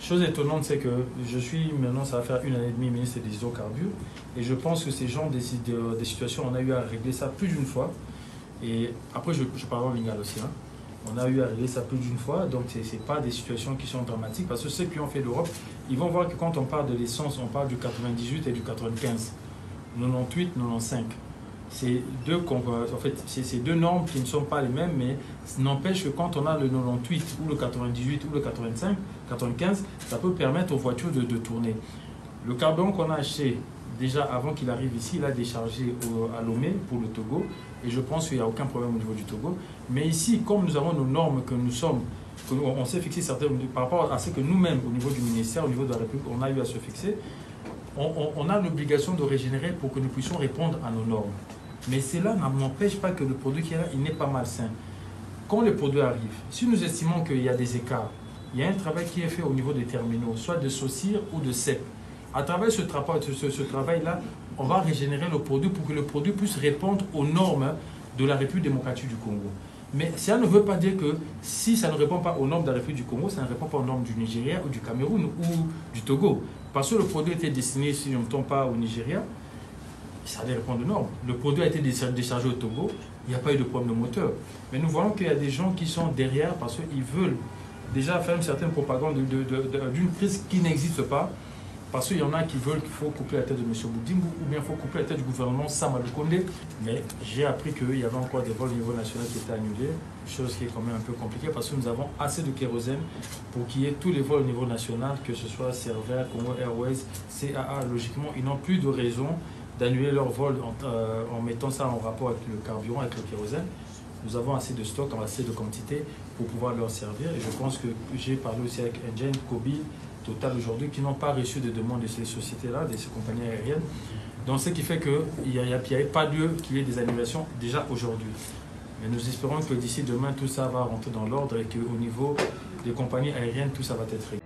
Chose étonnante, c'est que je suis maintenant, ça va faire 1 année et demie ministre des hydrocarbures, et je pense que ces genres des situations, on a eu à régler ça plus d'une fois. Et après, je parle en lingala aussi. Hein. On a eu à régler ça plus d'une fois, donc ce n'est pas des situations qui sont dramatiques, parce que ceux qui ont fait l'Europe, ils vont voir que quand on parle de l'essence, on parle du 98 et du 95, 98, 95. C'est deux normes qui ne sont pas les mêmes, mais n'empêche que quand on a le 98 ou le 98 ou le 95, ça peut permettre aux voitures de tourner. Le carburant qu'on a acheté déjà avant qu'il arrive ici, il a déchargé à Lomé pour le Togo, et je pense qu'il n'y a aucun problème au niveau du Togo. Mais ici, comme nous avons nos normes on s'est fixé certaines par rapport à ce que nous-mêmes, au niveau du ministère, au niveau de la République, on a eu à se fixer, on a l'obligation de régénérer pour que nous puissions répondre à nos normes. Mais cela n'empêche pas que le produit qui est là, il n'est pas malsain. Quand le produit arrive, si nous estimons qu'il y a des écarts, il y a un travail qui est fait au niveau des terminaux, soit de saucir ou de cep. À travers ce travail-là, on va régénérer le produit pour que le produit puisse répondre aux normes de la République démocratique du Congo. Mais ça ne veut pas dire que si ça ne répond pas aux normes de la République du Congo, ça ne répond pas aux normes du Nigeria ou du Cameroun ou du Togo. Parce que le produit était destiné, si je ne me trompe pas, au Nigeria, ça allait répondre aux normes. Le produit a été déchargé au Togo, il n'y a pas eu de problème de moteur. Mais nous voyons qu'il y a des gens qui sont derrière parce qu'ils veulent déjà faire une certaine propagande d'une crise qui n'existe pas. Parce qu'il y en a qui veulent qu'il faut couper la tête de M. Boudimou ou bien il faut couper la tête du gouvernement Samadou Condé. Mais j'ai appris qu'il y avait encore des vols au niveau national qui étaient annulés, chose qui est quand même un peu compliquée parce que nous avons assez de kérosène pour qu'il y ait tous les vols au niveau national, que ce soit Server, Congo Airways, CAA. Logiquement, ils n'ont plus de raison d'annuler leur vol en mettant ça en rapport avec le carburant, avec le kérosène. Nous avons assez de stock, assez de quantité pour pouvoir leur servir. Et je pense que j'ai parlé aussi avec Engen, Kobil, Total aujourd'hui, qui n'ont pas reçu de demande de ces sociétés-là, de ces compagnies aériennes. Donc ce qui fait qu'il n'y a pas lieu qu'il y ait des annulations déjà aujourd'hui. Mais nous espérons que d'ici demain, tout ça va rentrer dans l'ordre et qu'au niveau des compagnies aériennes, tout ça va être réglé.